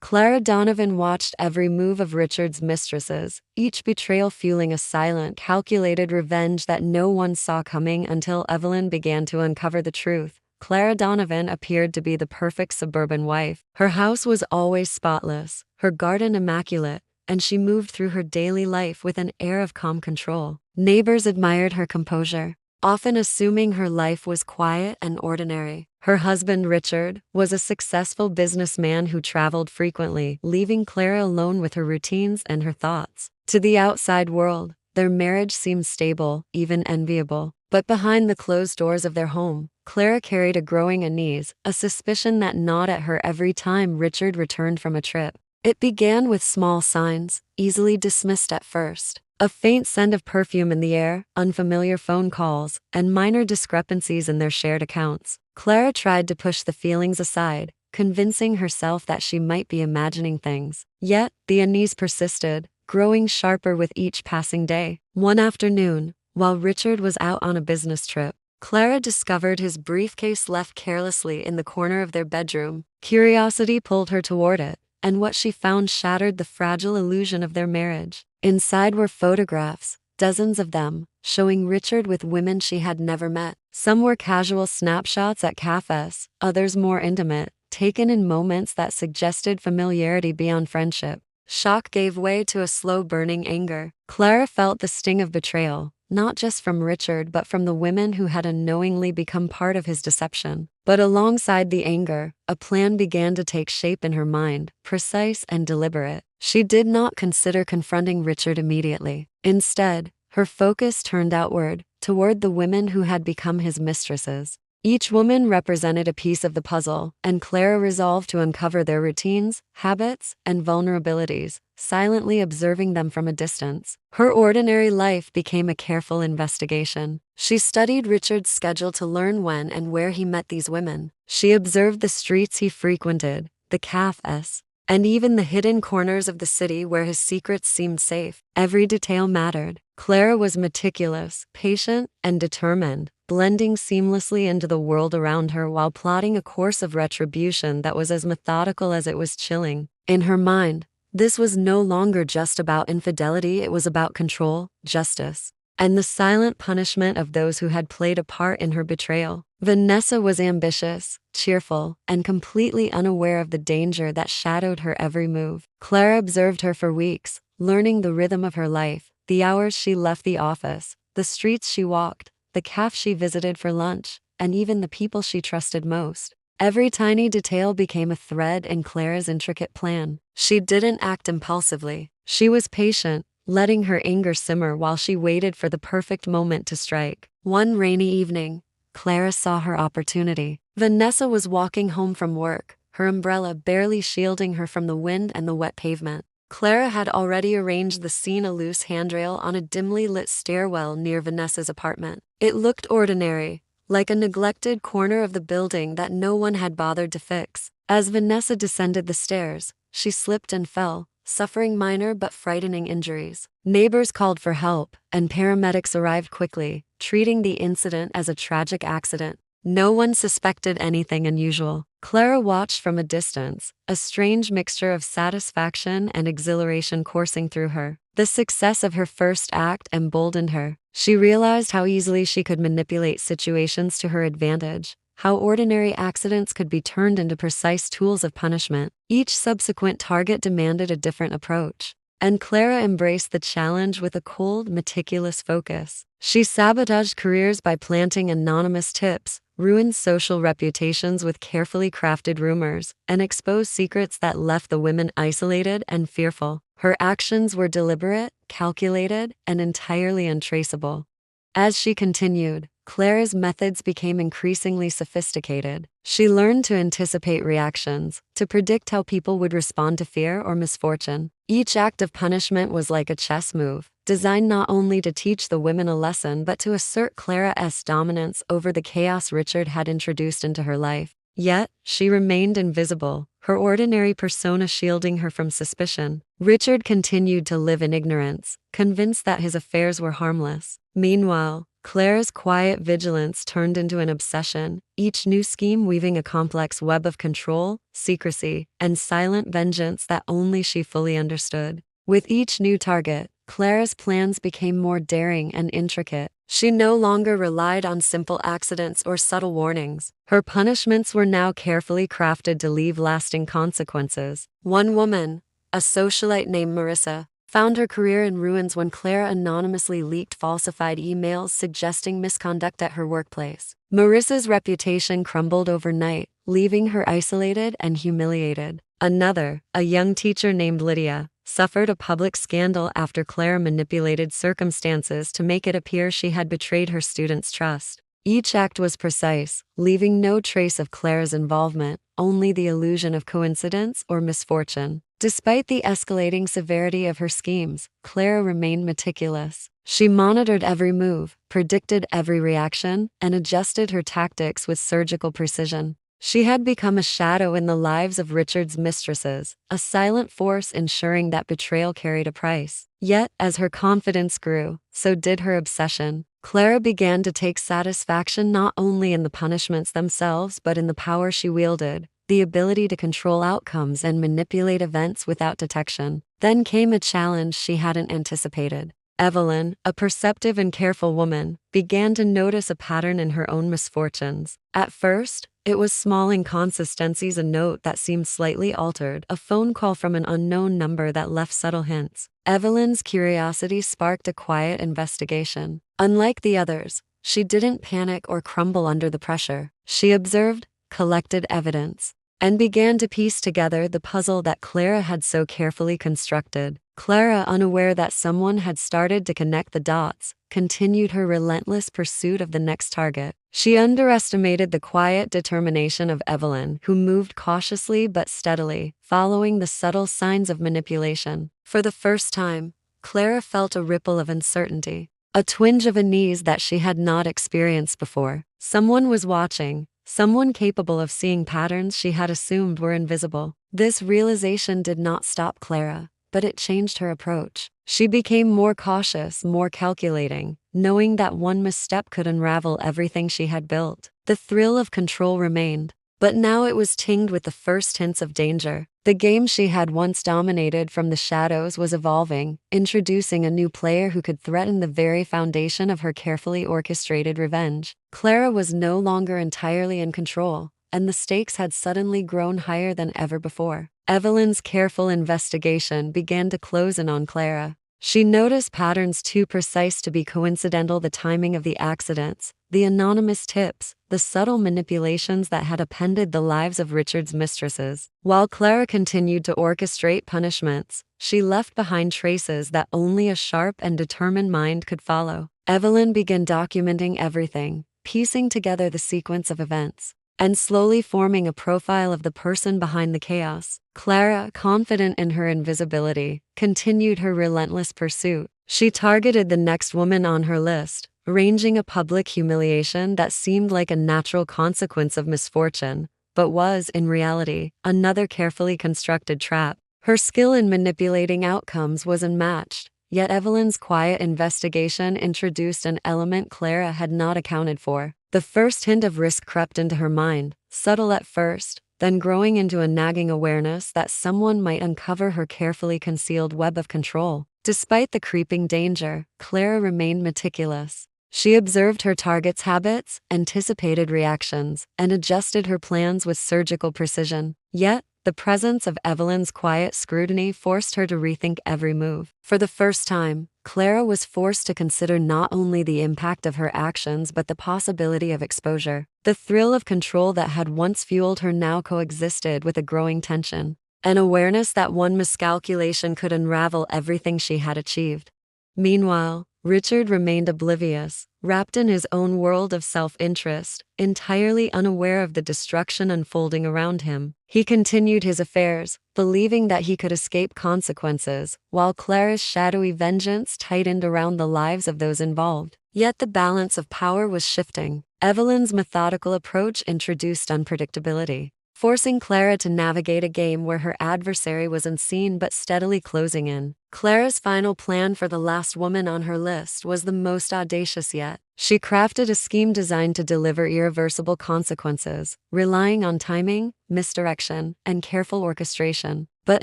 Clara Donovan watched every move of Richard's mistresses, each betrayal fueling a silent, calculated revenge that no one saw coming until Evelyn began to uncover the truth. Clara Donovan appeared to be the perfect suburban wife. Her house was always spotless, her garden immaculate, and she moved through her daily life with an air of calm control. Neighbors admired her composure, often assuming her life was quiet and ordinary. Her husband, Richard, was a successful businessman who traveled frequently, leaving Clara alone with her routines and her thoughts. To the outside world, their marriage seemed stable, even enviable. But behind the closed doors of their home, Clara carried a growing unease, a suspicion that gnawed at her every time Richard returned from a trip. It began with small signs, easily dismissed at first. A faint scent of perfume in the air, unfamiliar phone calls, and minor discrepancies in their shared accounts. Clara tried to push the feelings aside, convincing herself that she might be imagining things. Yet, the unease persisted, growing sharper with each passing day. One afternoon, while Richard was out on a business trip, Clara discovered his briefcase left carelessly in the corner of their bedroom. Curiosity pulled her toward it, and what she found shattered the fragile illusion of their marriage. Inside were photographs, dozens of them, showing Richard with women she had never met. Some were casual snapshots at cafes, others more intimate, taken in moments that suggested familiarity beyond friendship. Shock gave way to a slow-burning anger. Clara felt the sting of betrayal, not just from Richard but from the women who had unknowingly become part of his deception. But alongside the anger, a plan began to take shape in her mind, precise and deliberate. She did not consider confronting Richard immediately. Instead, her focus turned outward, toward the women who had become his mistresses. Each woman represented a piece of the puzzle, and Clara resolved to uncover their routines, habits, and vulnerabilities, silently observing them from a distance. Her ordinary life became a careful investigation. She studied Richard's schedule to learn when and where he met these women. She observed the streets he frequented, the cafes, and even the hidden corners of the city where his secrets seemed safe. Every detail mattered. Clara was meticulous, patient, and determined, blending seamlessly into the world around her while plotting a course of retribution that was as methodical as it was chilling. In her mind, this was no longer just about infidelity, it was about control, justice, and the silent punishment of those who had played a part in her betrayal. Vanessa was ambitious, cheerful, and completely unaware of the danger that shadowed her every move. Clara observed her for weeks, learning the rhythm of her life, the hours she left the office, the streets she walked, the cafe she visited for lunch, and even the people she trusted most. Every tiny detail became a thread in Clara's intricate plan. She didn't act impulsively. She was patient, letting her anger simmer while she waited for the perfect moment to strike. One rainy evening, Clara saw her opportunity. Vanessa was walking home from work, her umbrella barely shielding her from the wind and the wet pavement. Clara had already arranged the scene, a loose handrail on a dimly lit stairwell near Vanessa's apartment. It looked ordinary, like a neglected corner of the building that no one had bothered to fix. As Vanessa descended the stairs, she slipped and fell, suffering minor but frightening injuries. Neighbors called for help, and paramedics arrived quickly, treating the incident as a tragic accident. No one suspected anything unusual. Clara watched from a distance, a strange mixture of satisfaction and exhilaration coursing through her. The success of her first act emboldened her. She realized how easily she could manipulate situations to her advantage, how ordinary accidents could be turned into precise tools of punishment. Each subsequent target demanded a different approach, and Clara embraced the challenge with a cold, meticulous focus. She sabotaged careers by planting anonymous tips, ruined social reputations with carefully crafted rumors, and exposed secrets that left the women isolated and fearful. Her actions were deliberate, calculated, and entirely untraceable. As she continued, Clara's methods became increasingly sophisticated. She learned to anticipate reactions, to predict how people would respond to fear or misfortune. Each act of punishment was like a chess move, designed not only to teach the women a lesson but to assert Clara's dominance over the chaos Richard had introduced into her life. Yet, she remained invisible, her ordinary persona shielding her from suspicion. Richard continued to live in ignorance, convinced that his affairs were harmless. Meanwhile, Clara's quiet vigilance turned into an obsession, each new scheme weaving a complex web of control, secrecy, and silent vengeance that only she fully understood. With each new target, Clara's plans became more daring and intricate. She no longer relied on simple accidents or subtle warnings. Her punishments were now carefully crafted to leave lasting consequences. One woman, a socialite named Marissa, found her career in ruins when Clara anonymously leaked falsified emails suggesting misconduct at her workplace. Marissa's reputation crumbled overnight, leaving her isolated and humiliated. Another, a young teacher named Lydia, suffered a public scandal after Clara manipulated circumstances to make it appear she had betrayed her students' trust. Each act was precise, leaving no trace of Clara's involvement, only the illusion of coincidence or misfortune. Despite the escalating severity of her schemes, Clara remained meticulous. She monitored every move, predicted every reaction, and adjusted her tactics with surgical precision. She had become a shadow in the lives of Richard's mistresses, a silent force ensuring that betrayal carried a price. Yet, as her confidence grew, so did her obsession. Clara began to take satisfaction not only in the punishments themselves but in the power she wielded, the ability to control outcomes and manipulate events without detection. Then came a challenge she hadn't anticipated. Evelyn, a perceptive and careful woman, began to notice a pattern in her own misfortunes. At first, it was small inconsistencies, a note that seemed slightly altered, a phone call from an unknown number that left subtle hints. Evelyn's curiosity sparked a quiet investigation. Unlike the others, she didn't panic or crumble under the pressure. She observed, collected evidence, and began to piece together the puzzle that Clara had so carefully constructed. Clara, unaware that someone had started to connect the dots, continued her relentless pursuit of the next target. She underestimated the quiet determination of Evelyn, who moved cautiously but steadily, following the subtle signs of manipulation. For the first time, Clara felt a ripple of uncertainty, a twinge of unease that she had not experienced before. Someone was watching, someone capable of seeing patterns she had assumed were invisible. This realization did not stop Clara, but it changed her approach. She became more cautious, more calculating, knowing that one misstep could unravel everything she had built. The thrill of control remained, but now it was tinged with the first hints of danger. The game she had once dominated from the shadows was evolving, introducing a new player who could threaten the very foundation of her carefully orchestrated revenge. Clara was no longer entirely in control, and the stakes had suddenly grown higher than ever before. Evelyn's careful investigation began to close in on Clara. She noticed patterns too precise to be coincidental: the timing of the accidents, the anonymous tips, the subtle manipulations that had upended the lives of Richard's mistresses. While Clara continued to orchestrate punishments, she left behind traces that only a sharp and determined mind could follow. Evelyn began documenting everything, piecing together the sequence of events, and slowly forming a profile of the person behind the chaos. Clara, confident in her invisibility, continued her relentless pursuit. She targeted the next woman on her list, arranging a public humiliation that seemed like a natural consequence of misfortune, but was, in reality, another carefully constructed trap. Her skill in manipulating outcomes was unmatched, yet Evelyn's quiet investigation introduced an element Clara had not accounted for. The first hint of risk crept into her mind, subtle at first, then growing into a nagging awareness that someone might uncover her carefully concealed web of control. Despite the creeping danger, Clara remained meticulous. She observed her target's habits, anticipated reactions, and adjusted her plans with surgical precision. Yet, the presence of Evelyn's quiet scrutiny forced her to rethink every move. For the first time, Clara was forced to consider not only the impact of her actions but the possibility of exposure. The thrill of control that had once fueled her now coexisted with a growing tension, an awareness that one miscalculation could unravel everything she had achieved. Meanwhile, Richard remained oblivious, wrapped in his own world of self-interest, entirely unaware of the destruction unfolding around him. He continued his affairs, believing that he could escape consequences, while Clara's shadowy vengeance tightened around the lives of those involved. Yet the balance of power was shifting. Evelyn's methodical approach introduced unpredictability. forcing Clara to navigate a game where her adversary was unseen but steadily closing in. Clara's final plan for the last woman on her list was the most audacious yet. She crafted a scheme designed to deliver irreversible consequences, relying on timing, misdirection, and careful orchestration. But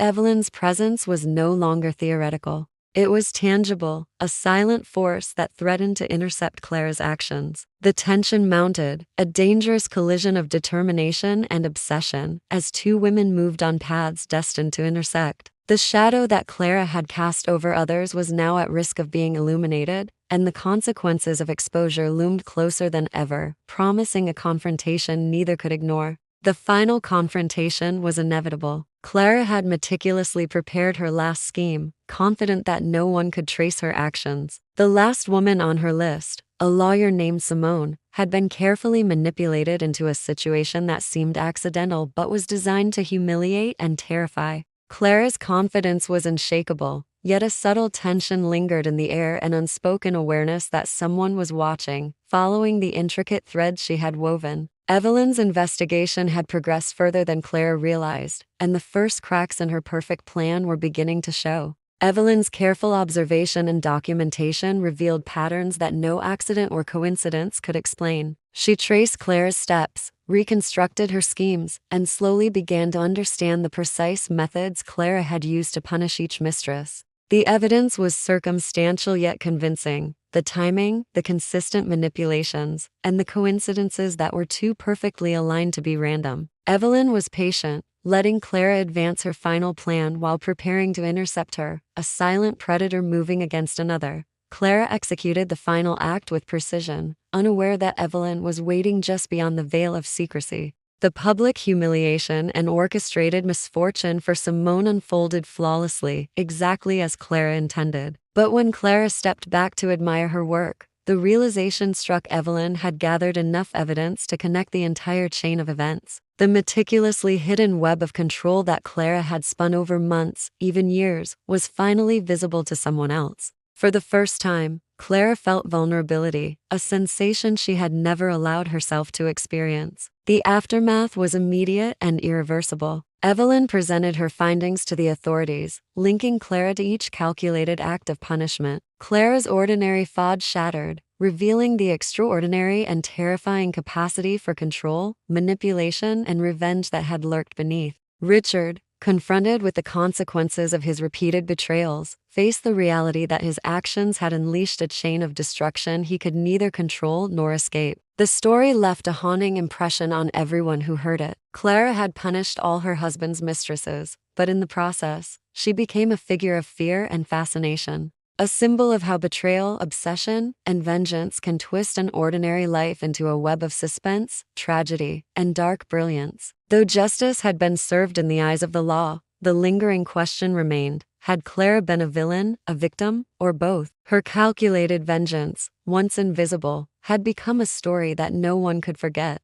Evelyn's presence was no longer theoretical. It was tangible, a silent force that threatened to intercept Clara's actions. The tension mounted, a dangerous collision of determination and obsession, as two women moved on paths destined to intersect. The shadow that Clara had cast over others was now at risk of being illuminated, and the consequences of exposure loomed closer than ever, promising a confrontation neither could ignore. The final confrontation was inevitable. Clara had meticulously prepared her last scheme, confident that no one could trace her actions. The last woman on her list, a lawyer named Simone, had been carefully manipulated into a situation that seemed accidental but was designed to humiliate and terrify. Clara's confidence was unshakable, yet a subtle tension lingered in the air, an unspoken awareness that someone was watching, following the intricate threads she had woven. Evelyn's investigation had progressed further than Clara realized, and the first cracks in her perfect plan were beginning to show. Evelyn's careful observation and documentation revealed patterns that no accident or coincidence could explain. She traced Clara's steps, reconstructed her schemes, and slowly began to understand the precise methods Clara had used to punish each mistress. The evidence was circumstantial yet convincing. The timing, the consistent manipulations, and the coincidences that were too perfectly aligned to be random. Evelyn was patient, letting Clara advance her final plan while preparing to intercept her, a silent predator moving against another. Clara executed the final act with precision, unaware that Evelyn was waiting just beyond the veil of secrecy. The public humiliation and orchestrated misfortune for Simone unfolded flawlessly, exactly as Clara intended. But when Clara stepped back to admire her work, the realization struck Evelyn had gathered enough evidence to connect the entire chain of events. The meticulously hidden web of control that Clara had spun over months, even years, was finally visible to someone else. For the first time, Clara felt vulnerability, a sensation she had never allowed herself to experience. The aftermath was immediate and irreversible. Evelyn presented her findings to the authorities, linking Clara to each calculated act of punishment. Clara's ordinary facade shattered, revealing the extraordinary and terrifying capacity for control, manipulation, and revenge that had lurked beneath. Richard, confronted with the consequences of his repeated betrayals, faced the reality that his actions had unleashed a chain of destruction he could neither control nor escape. The story left a haunting impression on everyone who heard it. Clara had punished all her husband's mistresses, but in the process, she became a figure of fear and fascination. A symbol of how betrayal, obsession, and vengeance can twist an ordinary life into a web of suspense, tragedy, and dark brilliance. Though justice had been served in the eyes of the law, the lingering question remained: had Clara been a villain, a victim, or both? Her calculated vengeance, once invisible, had become a story that no one could forget.